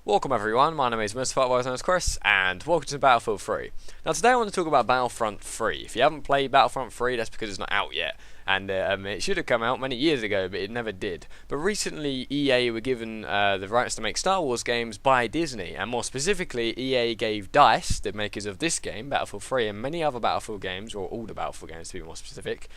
Welcome everyone, my name is Mr. Otherwise known as Chris, and welcome to Battlefield 3. Now today I want to talk about Battlefront 3. If you haven't played Battlefront 3, that's because it's not out yet. And it should have come out many years ago, but it never did. But recently EA were given the rights to make Star Wars games by Disney, and more specifically EA gave DICE, the makers of this game, Battlefield 3, and many other Battlefield games, or all the Battlefield games to be more specific,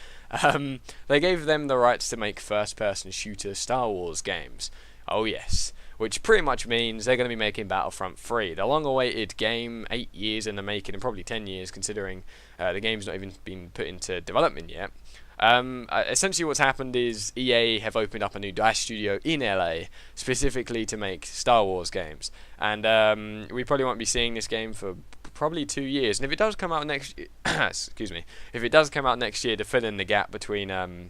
they gave them the rights to make first-person shooter Star Wars games. Oh yes. Which pretty much means they're going to be making Battlefront 3, the long-awaited game, 8 years in the making, and probably 10 years considering the game's not even been put into development yet. Essentially what's happened is EA have opened up a new DICE studio in LA, specifically to make Star Wars games. And we probably won't be seeing this game for probably 2 years. And if it does come out next excuse me, if it does come out next year to fill in the gap between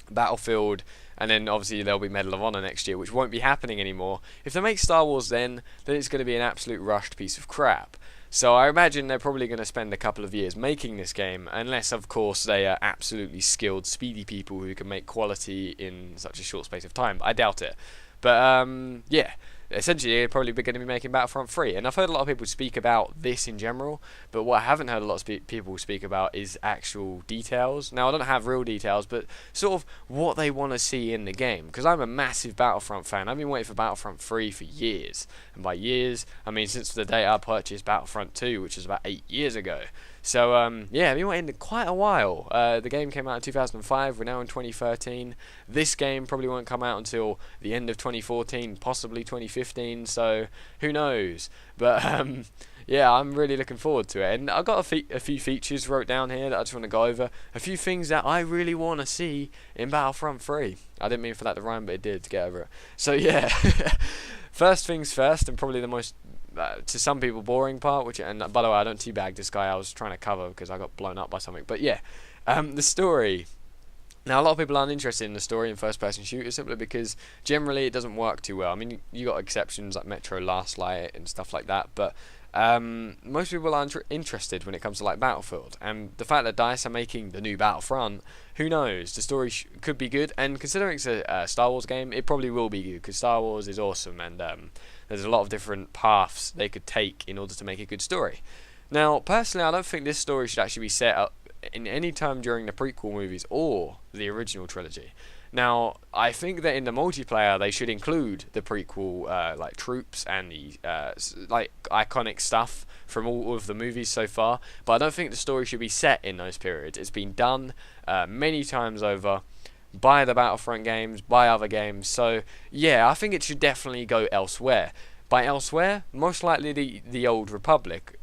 Battlefield, and then obviously there'll be Medal of Honor next year, which won't be happening anymore. If they make Star Wars then it's going to be an absolute rushed piece of crap. So I imagine they're probably going to spend a couple of years making this game, unless of course they are absolutely skilled, speedy people who can make quality in such a short space of time. I doubt it. But yeah, essentially they're probably going to be making Battlefront 3. And I've heard a lot of people speak about this in general, but what I haven't heard a lot of people speak about is actual details. Now I don't have real details, but sort of what they want to see in the game, because I'm a massive Battlefront fan. I've been waiting for Battlefront 3 for years, and by years I mean since the day I purchased Battlefront 2, which was about 8 years ago. So yeah, I've been waiting quite a while. The game came out in 2005, we're now in 2013. This game probably won't come out until the end of 2014, possibly 2015, so who knows. But yeah, I'm really looking forward to it. And I've got a few features wrote down here that I just want to go over. A few things that I really want to see in Battlefront 3. I didn't mean for that to rhyme, but it did, to get over it. So yeah, first things first, and probably the most to some people boring part, and by the way, I don't teabag this guy, I was trying to cover because I got blown up by something. But yeah, the story. Now a lot of people aren't interested in the story in first person shooters simply because generally it doesn't work too well. I mean, you got exceptions like Metro Last Light and stuff like that, but most people aren't interested when it comes to like Battlefield. And the fact that DICE are making the new Battlefront, who knows, the story could be good, and considering it's a Star Wars game, it probably will be good, because Star Wars is awesome, and there's a lot of different paths they could take in order to make a good story. Now, personally, I don't think this story should actually be set up in any time during the prequel movies or the original trilogy. Now, I think that in the multiplayer they should include the prequel like troops and the like iconic stuff from all of the movies so far, but I don't think the story should be set in those periods. It's been done many times over by the Battlefront games, by other games, so yeah, I think it should definitely go elsewhere. By elsewhere, most likely the Old Republic,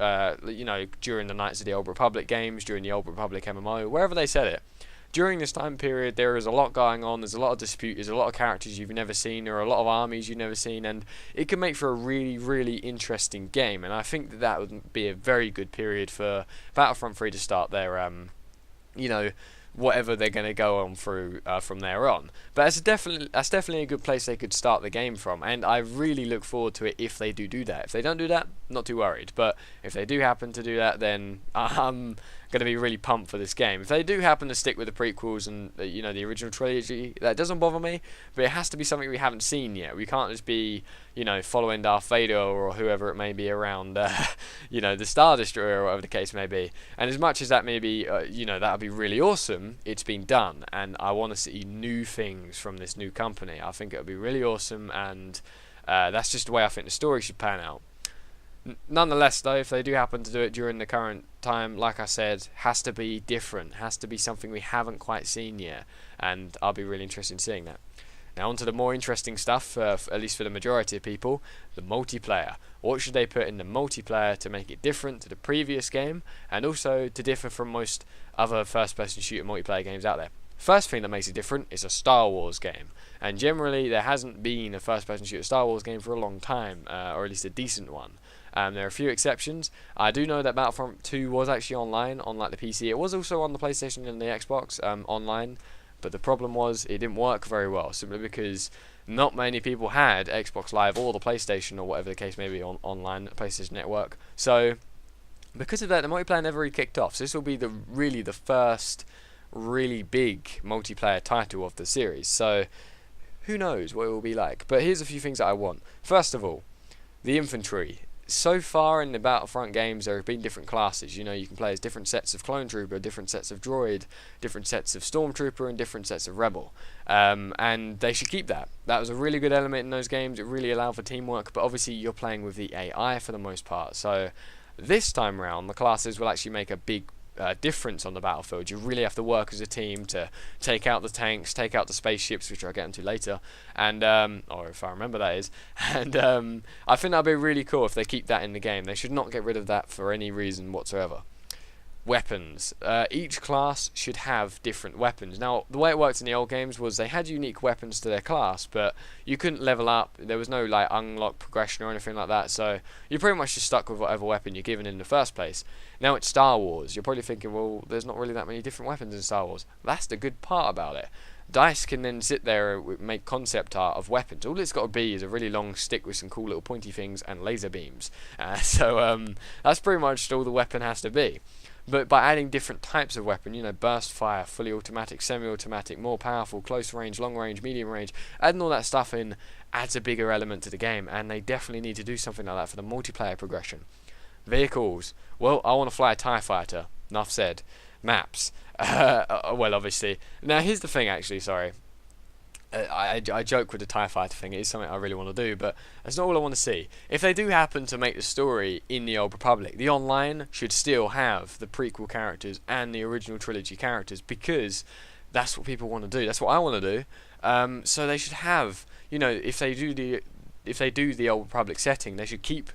you know, during the Knights of the Old Republic games, during the Old Republic MMO, wherever they set it. During this time period, there is a lot going on, there's a lot of dispute, there's a lot of characters you've never seen, there are a lot of armies you've never seen, and it can make for a really, really interesting game, and I think that would be a very good period for Battlefront 3 to start their, you know, whatever they're going to go on through from there on. But that's definitely a good place they could start the game from, and I really look forward to it if they do that. If they don't do that, not too worried, but if they do happen to do that, then I'm going to be really pumped for this game. If they do happen to stick with the prequels and you know, the original trilogy, that doesn't bother me, but it has to be something we haven't seen yet. We can't just be, you know, following Darth Vader or whoever it may be around you know, the Star Destroyer or whatever the case may be. And as much as that may be you know, that would be really awesome, it's been done, and I want to see new things from this new company. I think it would be really awesome, and that's just the way I think the story should pan out. Nonetheless though, if they do happen to do it during the current time, like I said, has to be different, has to be something we haven't quite seen yet, and I'll be really interested in seeing that. Now on to the more interesting stuff, at least for the majority of people, the multiplayer. What should they put in the multiplayer to make it different to the previous game, and also to differ from most other first person shooter multiplayer games out there? First thing that makes it different is a Star Wars game, and generally there hasn't been a first person shooter Star Wars game for a long time, or at least a decent one. There are a few exceptions. I do know that Battlefront 2 was actually online on like the PC. It was also on the PlayStation and the Xbox online, but the problem was it didn't work very well, simply because not many people had Xbox Live or the PlayStation or whatever the case may be online, PlayStation Network. So because of that, the multiplayer never really kicked off. So this will be really the first really big multiplayer title of the series. So who knows what it will be like. But here's a few things that I want. First of all, The infantry. So far in the Battlefront games, there have been different classes. You know, you can play as different sets of clone trooper, different sets of droid, different sets of stormtrooper, and different sets of rebel. And they should keep that. That was a really good element in those games. It really allowed for teamwork. But obviously, you're playing with the AI for the most part. So this time round, the classes will actually make a big difference on the battlefield. You really have to work as a team to take out the tanks, take out the spaceships, which I'll get into later, and or if I remember that is. And I think that'll be really cool if they keep that in the game. They should not get rid of that for any reason whatsoever. Weapons. Each class should have different weapons. Now, the way it worked in the old games was they had unique weapons to their class, but you couldn't level up. There was no like unlock progression or anything like that, so you're pretty much just stuck with whatever weapon you're given in the first place. Now it's Star Wars. You're probably thinking, well, there's not really that many different weapons in Star Wars. That's the good part about it. DICE can then sit there and make concept art of weapons. All it's got to be is a really long stick with some cool little pointy things and laser beams. So that's pretty much all the weapon has to be. But by adding different types of weapon, you know, burst fire, fully automatic, semi-automatic, more powerful, close range, long range, medium range, adding all that stuff in adds a bigger element to the game, and they definitely need to do something like that for the multiplayer progression. Vehicles. Well, I want to fly a TIE fighter. Enough said. Maps. Well, obviously. Now, here's the thing, actually, sorry. I joke with the TIE fighter thing. It is something I really want to do, but that's not all I want to see. If they do happen to make the story in the Old Republic, the online should still have the prequel characters and the original trilogy characters, because that's what people want to do. That's what I want to do. So they should have, you know, if they do the Old Republic setting, they should keep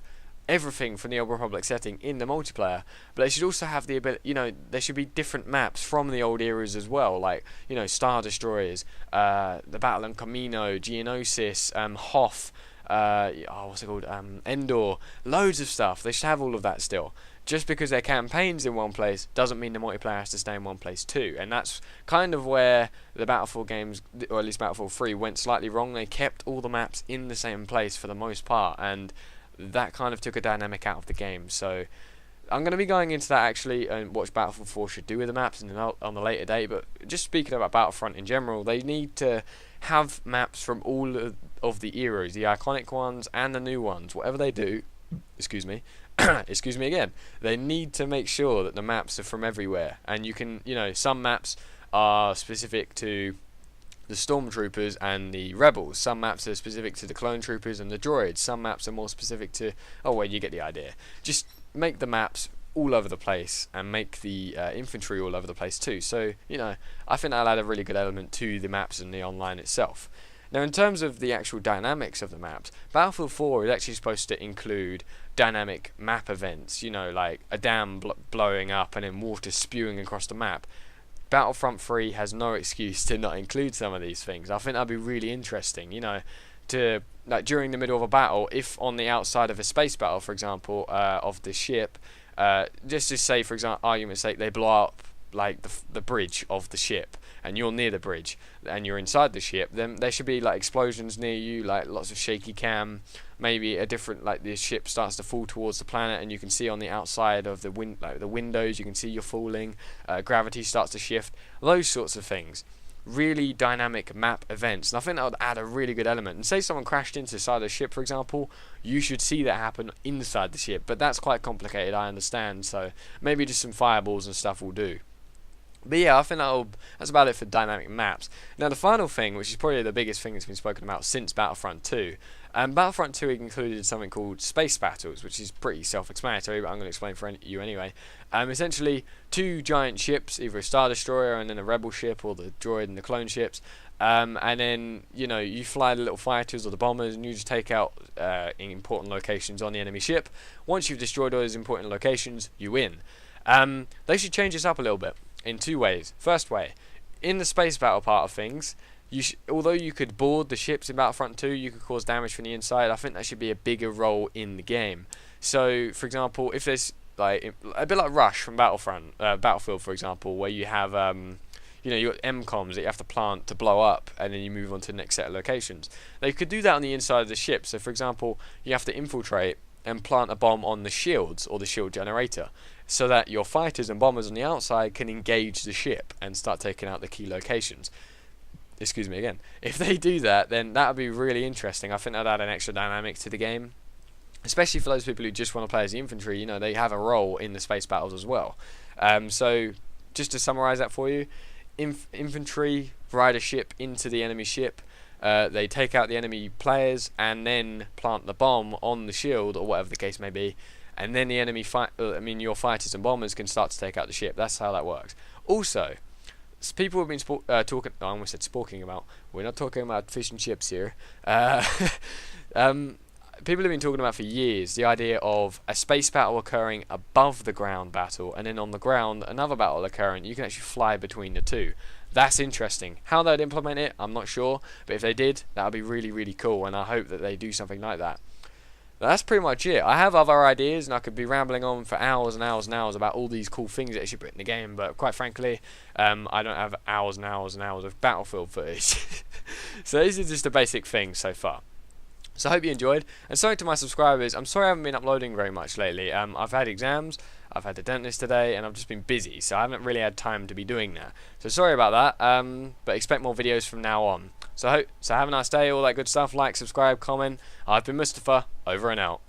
everything from the Old Republic setting in the multiplayer, but they should also have the ability, you know, there should be different maps from the old eras as well, like, you know, Star Destroyers, the Battle on Kamino, Geonosis, Hoth, what's it called, Endor, loads of stuff. They should have all of that still. Just because their campaign's in one place doesn't mean the multiplayer has to stay in one place too, and that's kind of where the Battlefield games, or at least Battlefield 3, went slightly wrong. They kept all the maps in the same place for the most part, and that kind of took a dynamic out of the game. So I'm going to be going into that actually, and what Battlefield 4 should do with the maps on the later date. But just speaking about Battlefront in general, they need to have maps from all of the eras, the iconic ones and the new ones. Whatever they do, excuse me, excuse me again, they need to make sure that the maps are from everywhere. And you can, you know, some maps are specific to the stormtroopers and the rebels. Some maps are specific to the clone troopers and the droids. Some maps are more specific to, oh well, you get the idea. Just make the maps all over the place and make the infantry all over the place too. So, you know, I think that'll add a really good element to the maps and the online itself. Now, in terms of the actual dynamics of the maps, Battlefield 4 is actually supposed to include dynamic map events, you know, like a dam blowing up and then water spewing across the map. Battlefront 3 has no excuse to not include some of these things. I think that'd be really interesting, you know, to, like, during the middle of a battle, if on the outside of a space battle, for example, of the ship, just to say, for example, argument's sake, they blow up like the bridge of the ship, and you're near the bridge, and you're inside the ship, then there should be like explosions near you, like lots of shaky cam, maybe a different, like the ship starts to fall towards the planet, and you can see on the outside of the windows, you can see you're falling, gravity starts to shift, those sorts of things. Really dynamic map events, and I think that would add a really good element. And say someone crashed into the side of the ship, for example, you should see that happen inside the ship, but that's quite complicated, I understand, so maybe just some fireballs and stuff will do. But yeah, I think that's about it for dynamic maps. Now the final thing, which is probably the biggest thing that's been spoken about since Battlefront 2, Battlefront 2 included something called space battles, which is pretty self-explanatory, but I'm going to explain for you anyway. Essentially, two giant ships, either a Star Destroyer and then a Rebel ship, or the droid and the clone ships, and then, you know, you fly the little fighters or the bombers, and you just take out important locations on the enemy ship. Once you've destroyed all those important locations, you win. They should change this up a little bit in two ways. First way, in the space battle part of things, although you could board the ships in Battlefront 2, you could cause damage from the inside. I think that should be a bigger role in the game. So, for example, if there's like a bit like Rush from Battlefield, for example, where you have you know, you got MCOMs that you have to plant to blow up, and then you move on to the next set of locations. They could do that on the inside of the ship. So, for example, you have to infiltrate and plant a bomb on the shields or the shield generator, so that your fighters and bombers on the outside can engage the ship and start taking out the key locations. Excuse me again. If they do that, then that would be really interesting. I think that would add an extra dynamic to the game. especially for those people who just want to play as the infantry. You know, they have a role in the space battles as well. So just to summarize that for you, infantry ride a ship into the enemy ship. They take out the enemy players and then plant the bomb on the shield or whatever the case may be, and then the enemy your fighters and bombers can start to take out the ship. That's how that works. Also, people have been talking. I almost said sporking about. We're not talking about fish and chips here. People have been talking about for years the idea of a space battle occurring above the ground battle, and then on the ground another battle occurring. You can actually fly between the two. That's interesting. How they'd implement it, I'm not sure, but if they did, that would be really, really cool, and I hope that they do something like that. But that's pretty much it. I have other ideas, and I could be rambling on for hours and hours and hours about all these cool things that I should put in the game, but quite frankly, I don't have hours and hours and hours of Battlefield footage. So these are just the basic things so far. So I hope you enjoyed, and sorry to my subscribers, I'm sorry I haven't been uploading very much lately. I've had exams, I've had the dentist today, and I've just been busy, so I haven't really had time to be doing that. So sorry about that, but expect more videos from now on. So have a nice day, all that good stuff, like, subscribe, comment. I've been Mustafa, over and out.